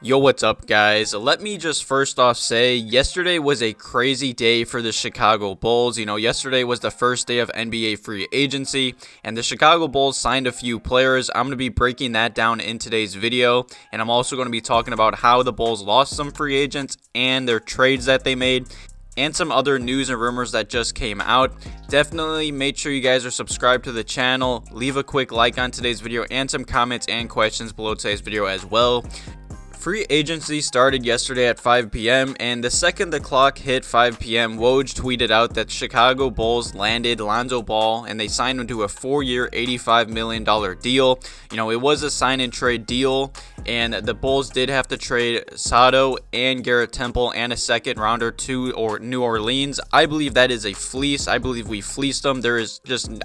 Yo, what's up, guys? Let me just first off say, yesterday was a crazy day for the Chicago Bulls. Yesterday was the first day of NBA free agency, and the Chicago Bulls signed a few players. I'm going to be breaking that down in today's video, and I'm also going to be talking about how the Bulls lost some free agents and their trades that they made, and some other news and rumors that just came out. Definitely make sure you guys are subscribed to the channel, leave a quick like on today's video, and some comments and questions below today's video as well. Free agency started yesterday at 5 p.m. and the second the clock hit 5 p.m., Woj tweeted out that Chicago Bulls landed Lonzo Ball and they signed him to a 4-year, $85 million deal. It was a sign and trade deal, and the Bulls did have to trade Sato and Garrett Temple and a second rounder to New Orleans. I believe that is a fleece. I believe we fleeced them.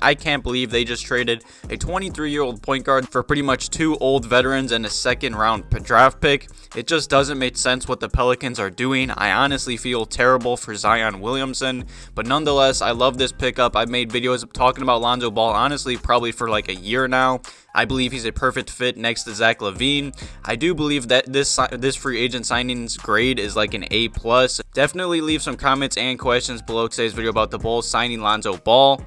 I can't believe they just traded a 23-year-old point guard for pretty much two old veterans and a second round draft pick. It just doesn't make sense what the Pelicans are doing. I honestly feel terrible for Zion Williamson, but nonetheless, I love this pickup. I've made videos talking about Lonzo Ball, honestly, probably for like a year now. I believe he's a perfect fit next to Zach LaVine. I do believe that this free agent signings grade is like an A+. Definitely leave some comments and questions below today's video about the Bulls signing Lonzo Ball.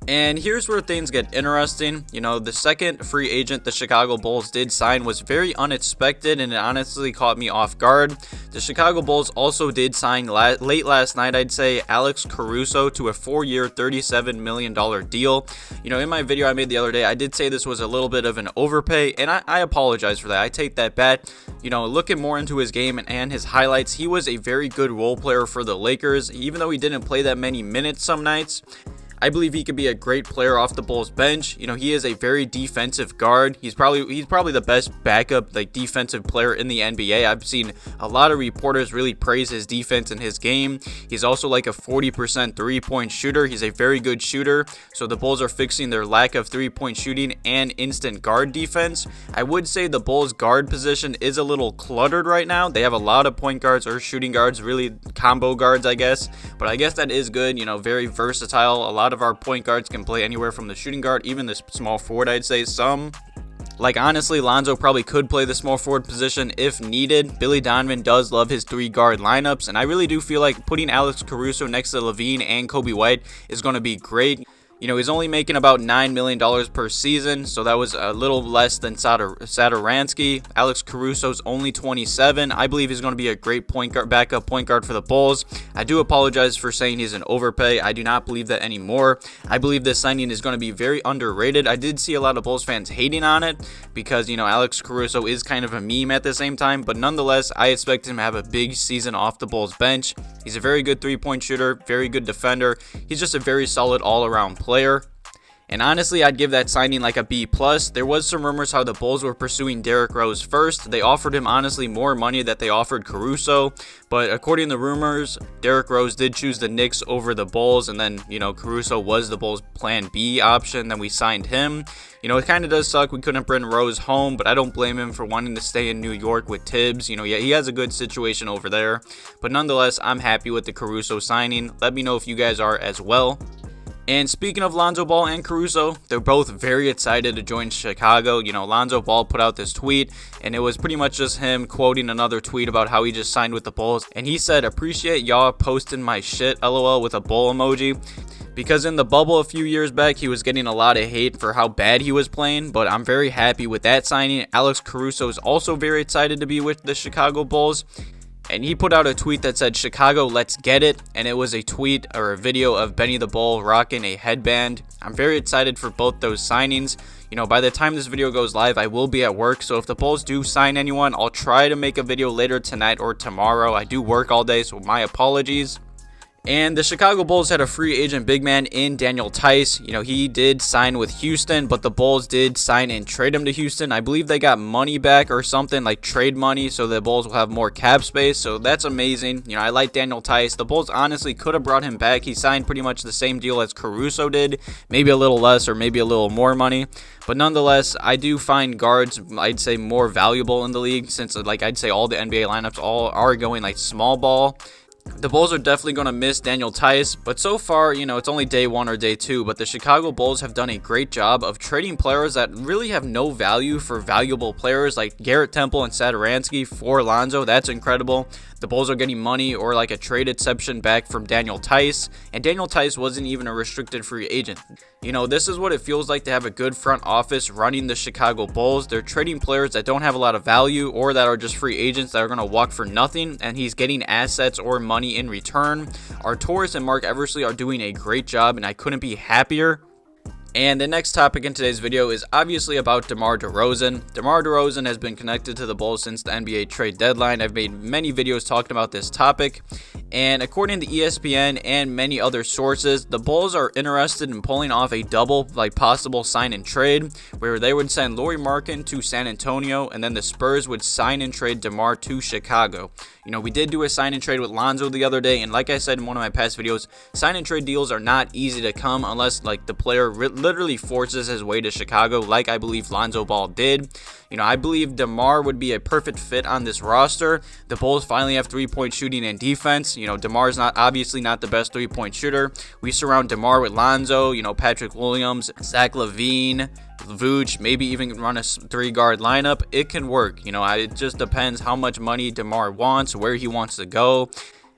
And here's where things get interesting. The second free agent the Chicago Bulls did sign was very unexpected, and it honestly caught me off guard. The Chicago Bulls also did sign late last night, I'd say, Alex Caruso to a 4-year, $37 million deal. In my video I made the other day, I did say this was a little bit of an overpay, and I apologize for that. I take that back. Looking more into his game and his highlights, he was a very good role player for the Lakers, even though he didn't play that many minutes some nights. I believe he could be a great player off the Bulls bench. He is a very defensive guard. He's probably the best backup defensive player in the NBA. I've seen a lot of reporters really praise his defense and his game. He's also like a 40% three-point shooter. He's a very good shooter. So the Bulls are fixing their lack of three-point shooting and instant guard defense. I would say the Bulls guard position is a little cluttered right now. They have a lot of point guards or shooting guards, really combo guards, I guess. But I guess that is good. Very versatile. A lot of our point guards can play anywhere from the shooting guard, even the small forward, I'd say. Honestly, Lonzo probably could play the small forward position if needed. Billy Donovan does love his 3-guard lineups, and I really do feel like putting Alex Caruso next to LaVine and Coby White is going to be great. He's only making about $9 million per season, so that was a little less than Satoransky. Alex Caruso's only 27. I believe he's going to be a great backup point guard for the Bulls. I do apologize for saying he's an overpay. I do not believe that anymore. I believe this signing is going to be very underrated. I did see a lot of Bulls fans hating on it because, Alex Caruso is kind of a meme at the same time, but nonetheless, I expect him to have a big season off the Bulls bench. He's a very good three-point shooter, very good defender. He's just a very solid all-around player. And honestly, I'd give that signing like a B+. There was some rumors how the Bulls were pursuing Derrick Rose first. They offered him honestly more money that they offered Caruso, but according to rumors, Derrick Rose did choose the Knicks over the Bulls, and then Caruso was the Bulls' plan B option. Then we signed him. It kind of does suck we couldn't bring Rose home, but I don't blame him for wanting to stay in New York with Tibbs. Yeah, he has a good situation over there, but nonetheless, I'm happy with the Caruso signing. Let me know if you guys are as well. And speaking of Lonzo Ball and Caruso, they're both very excited to join Chicago. Lonzo Ball put out this tweet, and it was pretty much just him quoting another tweet about how he just signed with the Bulls. And he said, "Appreciate y'all posting my shit, LOL," with a bull emoji. Because in the bubble a few years back, he was getting a lot of hate for how bad he was playing, but I'm very happy with that signing. Alex Caruso is also very excited to be with the Chicago Bulls. And he put out a tweet that said, "Chicago, let's get it." And it was a tweet or a video of Benny the Bull rocking a headband. I'm very excited for both those signings. By the time this video goes live, I will be at work. So if the Bulls do sign anyone, I'll try to make a video later tonight or tomorrow. I do work all day, so my apologies. And the Chicago Bulls had a free agent big man in Daniel Theis. He did sign with Houston, but the Bulls did sign and trade him to Houston. I believe they got money back or something, like trade money, so the Bulls will have more cap space. So that's amazing. I like Daniel Theis. The Bulls honestly could have brought him back. He signed pretty much the same deal as Caruso did, maybe a little less or maybe a little more money. But nonetheless, I do find guards, I'd say, more valuable in the league since, I'd say all the NBA lineups all are going small ball. The Bulls are definitely going to miss Daniel Theis, but so far, it's only day 1 or day 2, but the Chicago Bulls have done a great job of trading players that really have no value for valuable players like Garrett Temple and Satoransky for Lonzo. That's incredible. The Bulls are getting money or like a trade exception back from Daniel Theis, and Daniel Theis wasn't even a restricted free agent. This is what it feels like to have a good front office running the Chicago Bulls. They're trading players that don't have a lot of value or that are just free agents that are going to walk for nothing, and he's getting assets or money in return. Arturas and Mark Eversley are doing a great job, and I couldn't be happier. And the next topic in today's video is obviously about DeMar DeRozan. DeMar DeRozan has been connected to the Bulls since the NBA trade deadline. I've made many videos talking about this topic. And according to ESPN and many other sources, the Bulls are interested in pulling off a double possible sign and trade where they would send Lauri Markkanen to San Antonio and then the Spurs would sign and trade DeMar to Chicago. We did do a sign and trade with Lonzo the other day, and like I said in one of my past videos, sign and trade deals are not easy to come unless the player literally forces his way to Chicago, like I believe Lonzo Ball did. I believe DeMar would be a perfect fit on this roster. The Bulls finally have three-point shooting and defense. DeMar's obviously not the best three-point shooter. We surround DeMar with Lonzo, Patrick Williams, Zach LaVine, Vucevic, maybe even run a 3-guard lineup. It can work. It just depends how much money DeMar wants, where he wants to go.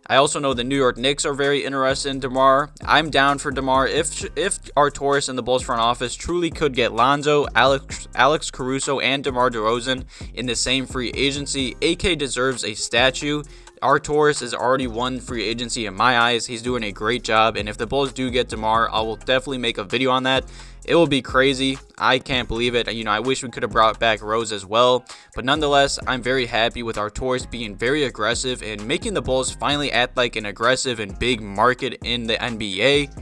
I also know the New York Knicks are very interested in DeMar. I'm down for DeMar if Arturas and the Bulls front office truly could get Lonzo, Alex Caruso, and DeMar DeRozan in the same free agency. AK deserves a statue. Arturas has already won free agency in my eyes. He's doing a great job, and if the Bulls do get DeMar, I will definitely make a video on that. It will be crazy. I can't believe it. I wish we could have brought back Rose as well. But nonetheless, I'm very happy with Arturas being very aggressive and making the Bulls finally act like an aggressive and big market in the NBA.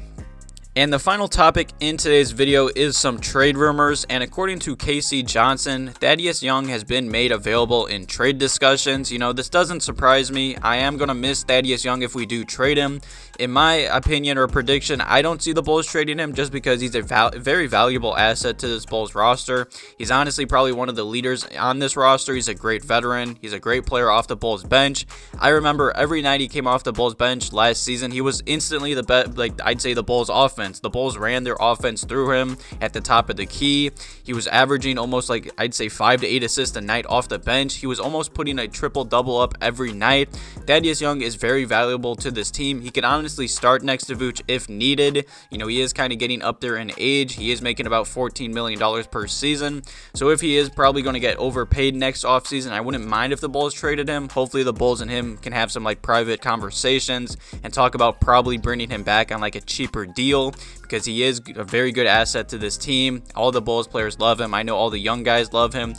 And the final topic in today's video is some trade rumors, and according to KC Johnson, Thaddeus Young has been made available in trade discussions. This doesn't surprise me. I am going to miss Thaddeus Young if we do trade him. In my opinion or prediction, I don't see the Bulls trading him just because he's a very valuable asset to this Bulls roster. He's honestly probably one of the leaders on this roster. He's a great veteran. He's a great player off the Bulls bench. I remember every night he came off the Bulls bench last season, he was instantly the best, I'd say the Bulls offense. The Bulls ran their offense through him at the top of the key. He was averaging almost I'd say 5 to 8 assists a night off the bench. He was almost putting a triple-double up every night. Thaddeus Young is very valuable to this team. He can honestly start next to Vucevic if needed. He is kind of getting up there in age. He is making about $14 million per season. So if he is probably going to get overpaid next offseason, I wouldn't mind if the Bulls traded him. Hopefully the Bulls and him can have some private conversations and talk about probably bringing him back on a cheaper deal, because he is a very good asset to this team. All the Bulls players love him. I know all the young guys love him.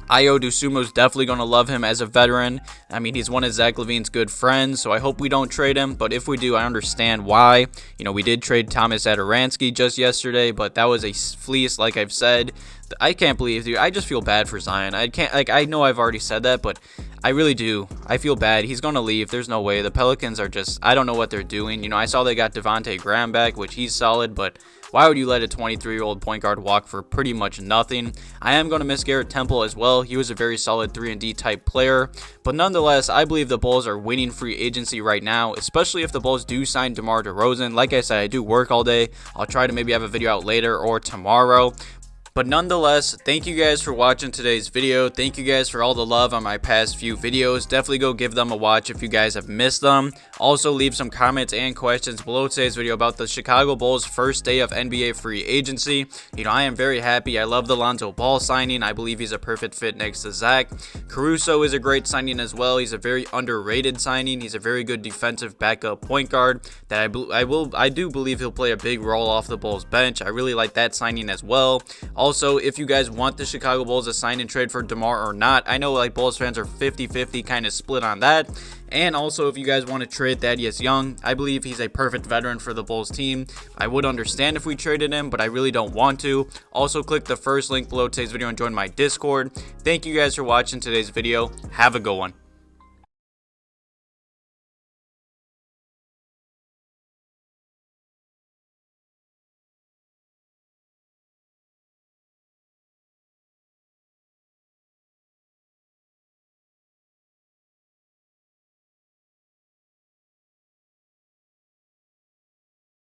Dosunmu is definitely going to love him as a veteran. He's one of Zach LaVine's good friends, so I hope we don't trade him. But if we do, I understand why. We did trade Thomas Satoransky just yesterday, but that was a fleece, like I've said. I can't believe, dude. I just feel bad for Zion. I know I've already said that, but I really do. I feel bad. He's going to leave. There's no way. The Pelicans are just, I don't know what they're doing. I saw they got Devontae Graham back, which he's solid, but why would you let a 23-year-old point guard walk for pretty much nothing? I am going to miss Garrett Temple as well. He was a very solid 3-and-D type player. But nonetheless, I believe the Bulls are winning free agency right now, especially if the Bulls do sign DeMar DeRozan. Like I said, I do work all day. I'll try to maybe have a video out later or tomorrow. But nonetheless, thank you guys for watching today's video. Thank you guys for all the love on my past few videos. Definitely go give them a watch if you guys have missed them. Also, leave some comments and questions below today's video about the Chicago Bulls' first day of NBA free agency. I am very happy. I love the Lonzo Ball signing. I believe he's a perfect fit next to Zach. Caruso is a great signing as well. He's a very underrated signing. He's a very good defensive backup point guard that I do believe he'll play a big role off the Bulls bench. I really like that signing as well. Also, if you guys want the Chicago Bulls to sign and trade for DeMar or not, I know Bulls fans are 50-50 kind of split on that. And also, if you guys want to trade Thaddeus Young, I believe he's a perfect veteran for the Bulls team. I would understand if we traded him, but I really don't want to. Also, click the first link below today's video and join my Discord. Thank you guys for watching today's video. Have a good one.